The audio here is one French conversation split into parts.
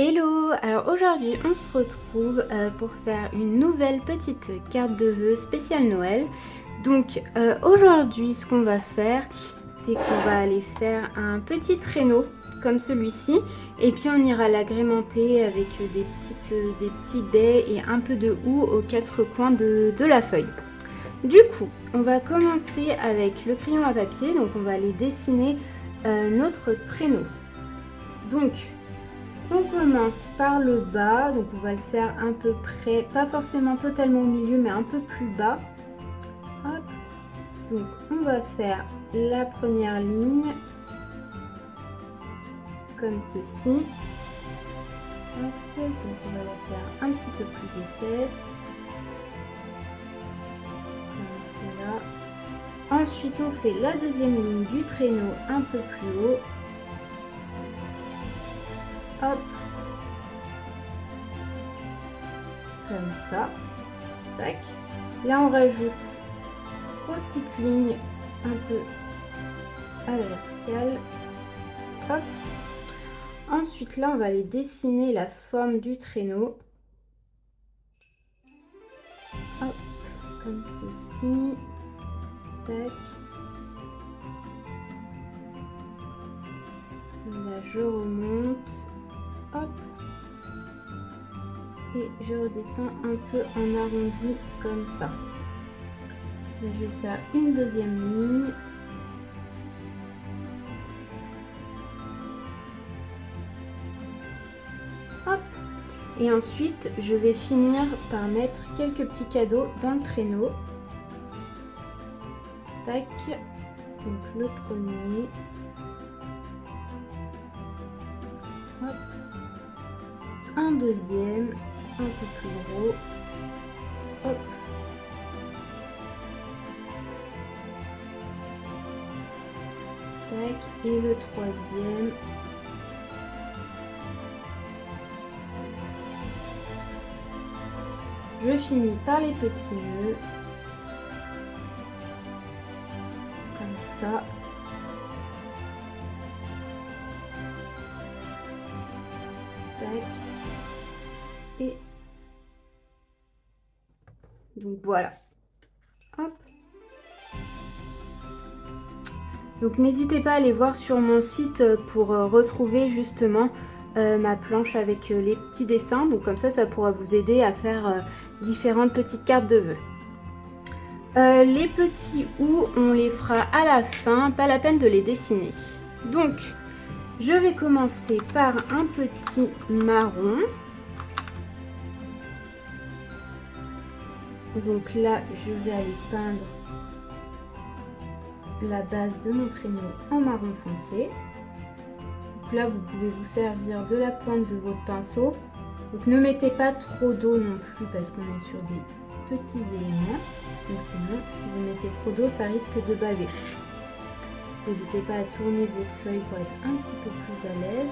Hello! Alors aujourd'hui on se retrouve pour faire une nouvelle petite carte de vœux spéciale Noël. Donc aujourd'hui ce qu'on va faire, c'est qu'on va aller faire un petit traîneau comme celui-ci. Et puis on ira l'agrémenter avec des petits baies et un peu de houx aux quatre coins de la feuille. Du coup, on va commencer avec le crayon à papier. Donc on va aller dessiner notre traîneau. Donc on commence par le bas, donc on va le faire à peu près, pas forcément totalement au milieu, mais un peu plus bas. Hop. Donc on va faire la première ligne, comme ceci. Hop. Donc on va la faire un petit peu plus épaisse. Comme cela. Ensuite on fait la deuxième ligne du traîneau un peu plus haut. Hop. Comme ça. Tac. Là on rajoute 3 petites lignes un peu à la verticale. Hop. Ensuite là on va aller dessiner la forme du traîneau. Hop. Comme ceci. Tac. Là je remonte. Hop. Et je redescends un peu en arrondi comme ça. Là, je vais faire une deuxième ligne. Hop. Et ensuite, je vais finir par mettre quelques petits cadeaux dans le traîneau. Tac. Donc le premier. Hop. Un deuxième. Un peu plus gros. Hop. Tac. Et le troisième. Je finis par les petits nœuds. Comme ça. Tac. Et donc voilà. Hop. Donc n'hésitez pas à aller voir sur mon site pour retrouver justement ma planche avec les petits dessins. Donc comme ça pourra vous aider à faire différentes petites cartes de vœux. Les petits houx, on les fera à la fin, pas la peine de les dessiner. Donc je vais commencer par un petit marron. Donc là, je vais aller peindre la base de mon traîneau en marron foncé. Donc là, vous pouvez vous servir de la pointe de votre pinceau. Donc ne mettez pas trop d'eau non plus parce qu'on est sur des petits éléments. Donc sinon, si vous mettez trop d'eau, ça risque de baver. N'hésitez pas à tourner votre feuille pour être un petit peu plus à l'aise.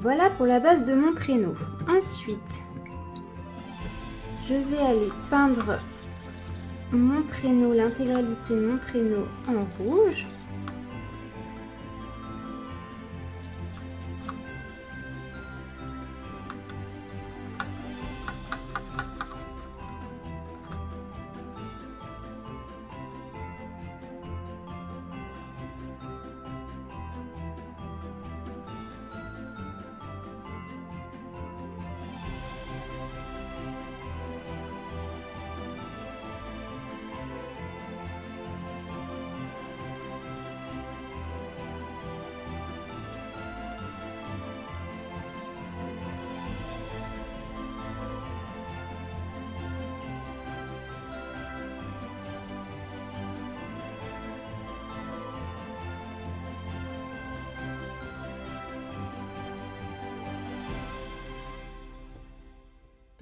Voilà pour la base de mon traîneau. Ensuite, je vais aller peindre mon traîneau, l'intégralité de mon traîneau en rouge.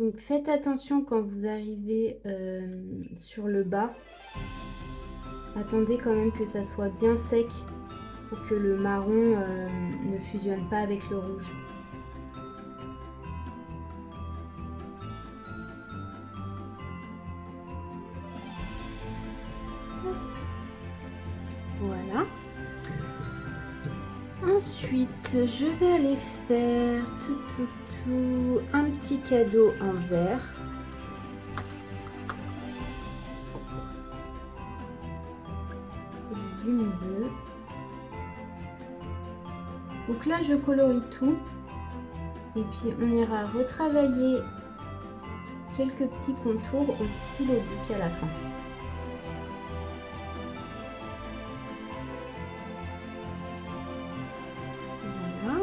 Donc faites attention quand vous arrivez sur le bas. Attendez quand même que ça soit bien sec pour que le marron ne fusionne pas avec le rouge. Voilà. Ensuite, je vais aller faire un petit cadeau en verre. Celui du milieu. Donc là, je colorie tout. Et puis, on ira retravailler quelques petits contours au stylo bic à la fin. Voilà.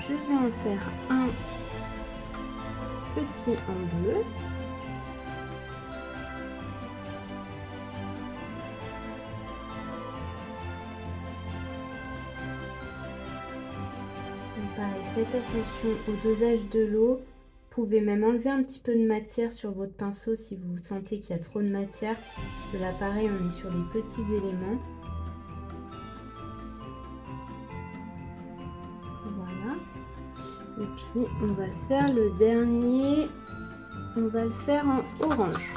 Je vais en faire un petit en bleu. Pareil, faites attention au dosage de l'eau. Vous pouvez même enlever un petit peu de matière sur votre pinceau si vous sentez qu'il y a trop de matière. Parce que là, pareil, on est sur des petits éléments. Voilà. Et puis, on va faire le dernier. On va le faire en orange.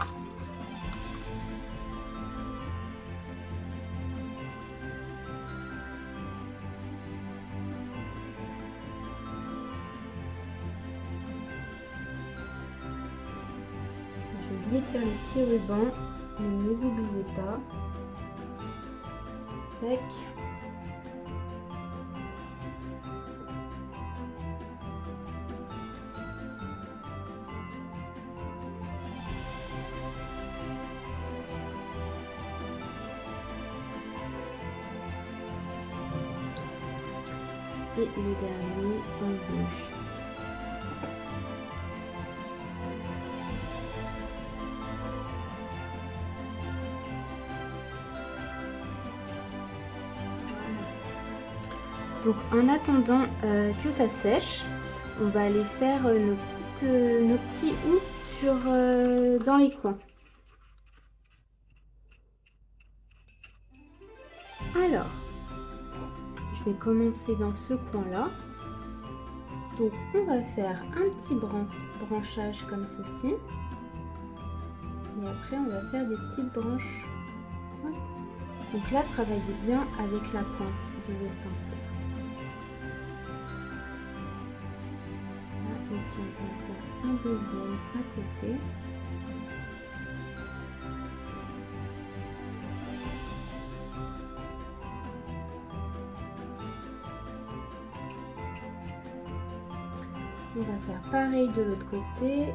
J'ai oublié de faire les petits rubans, mais ne les oubliez pas. Tac. Et le dernier en bleu. Donc en attendant que ça sèche, on va aller faire nos petits houes dans les coins. Alors, je vais commencer dans ce coin-là. Donc on va faire un petit branchage comme ceci. Et après on va faire des petites branches. Donc là, travaillez bien avec la pointe de votre pinceau. Là, et puis on va faire un deuxième à côté. On va faire pareil de l'autre côté.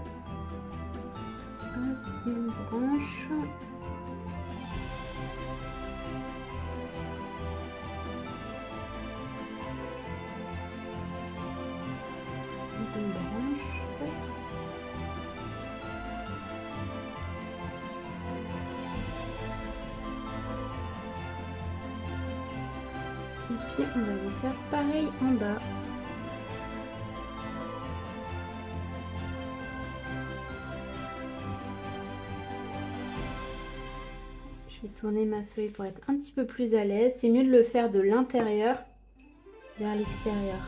Hop, une branche. Une branche. Hop. Et puis on va les faire pareil en bas. Je vais tourner ma feuille pour être un petit peu plus à l'aise. C'est mieux de le faire de l'intérieur vers l'extérieur.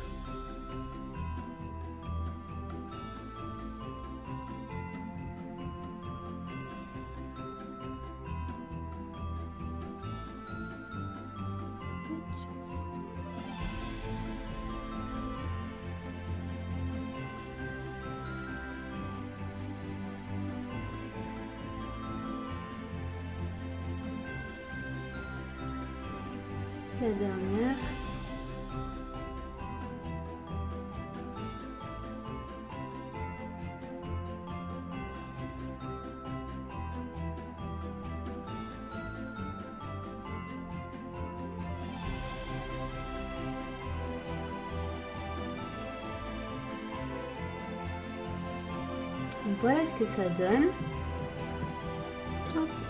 La dernière. Donc voilà ce que ça donne.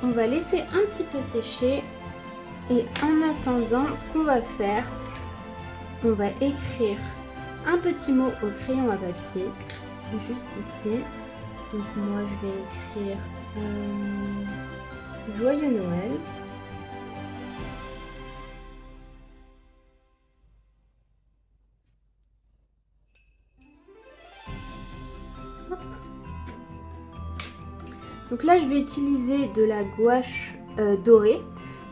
On va laisser un petit peu sécher. Et en attendant, ce qu'on va faire, on va écrire un petit mot au crayon à papier, juste ici. Donc moi je vais écrire Joyeux Noël. Hop. Donc là je vais utiliser de la gouache dorée,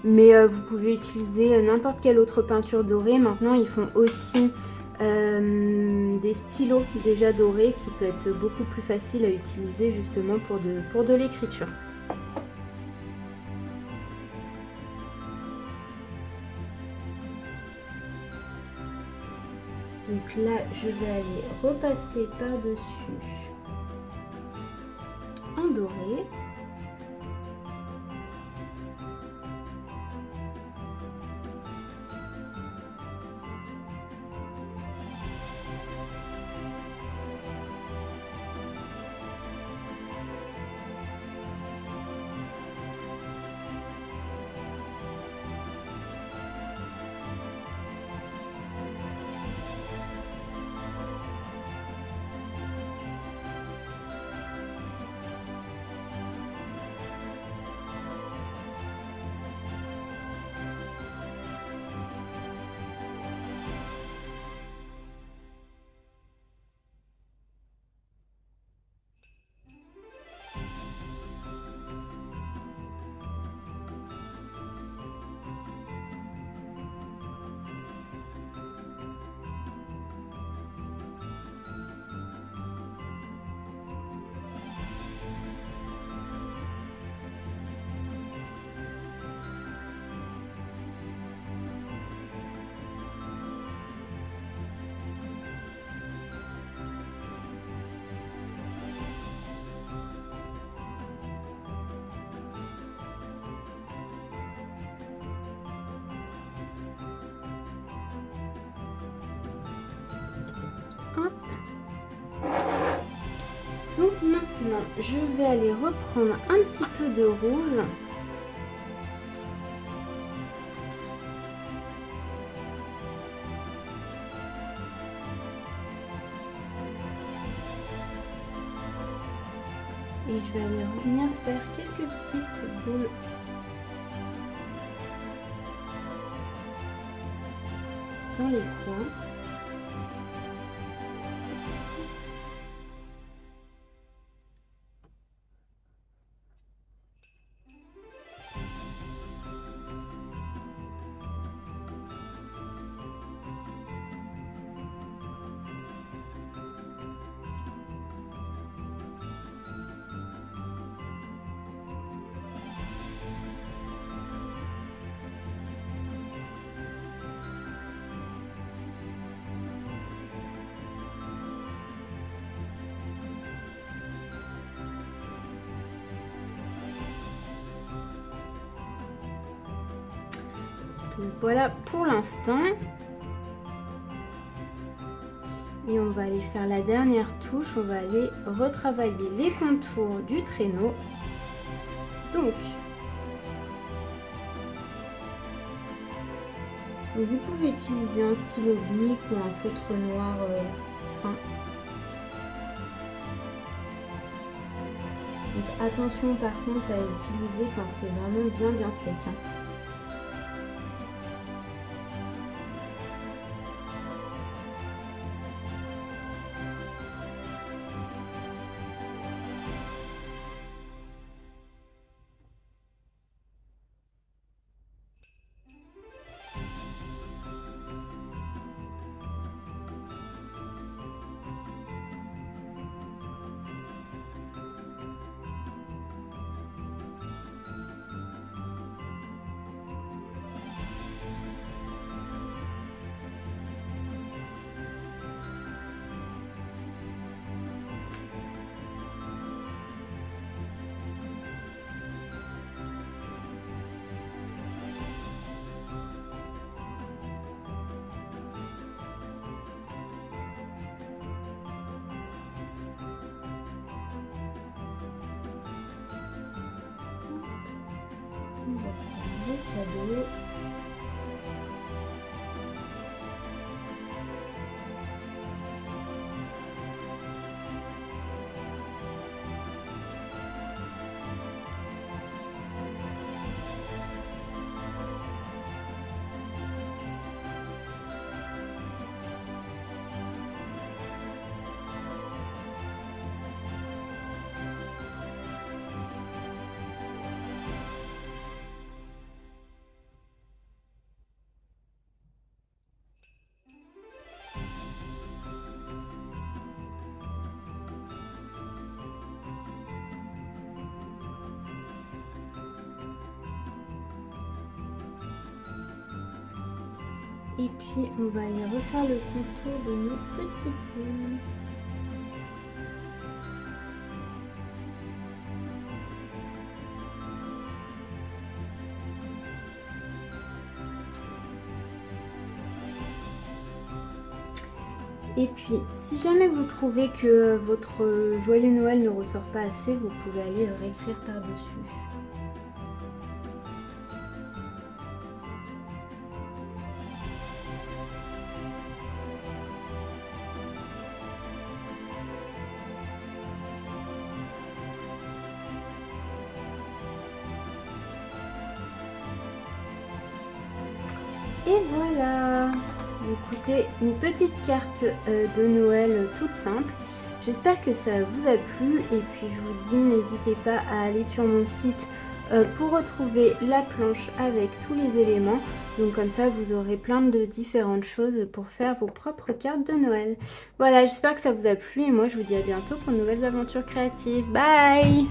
mais vous pouvez utiliser n'importe quelle autre peinture dorée. Maintenant ils font aussi des stylos déjà dorés qui peut être beaucoup plus facile à utiliser justement pour de l'écriture. Donc là, je vais aller repasser par-dessus en doré. Hop. Donc maintenant, je vais aller reprendre un petit peu de rouge. Et je vais aller venir faire quelques petites boules dans les coins. Donc voilà pour l'instant. Et on va aller faire la dernière touche. On va aller retravailler les contours du traîneau. Donc vous pouvez utiliser un stylo Bic ou un feutre noir fin. Donc attention par contre à utiliser quand c'est vraiment bien sec. Cadeau. Et puis on va aller refaire le contour de nos petits poules. Et puis, si jamais vous trouvez que votre joyeux Noël ne ressort pas assez, vous pouvez aller réécrire par-dessus. Et voilà! Écoutez, une petite carte de Noël toute simple. J'espère que ça vous a plu et puis je vous dis, n'hésitez pas à aller sur mon site pour retrouver la planche avec tous les éléments. Donc comme ça, vous aurez plein de différentes choses pour faire vos propres cartes de Noël. Voilà, j'espère que ça vous a plu et moi je vous dis à bientôt pour de nouvelles aventures créatives. Bye!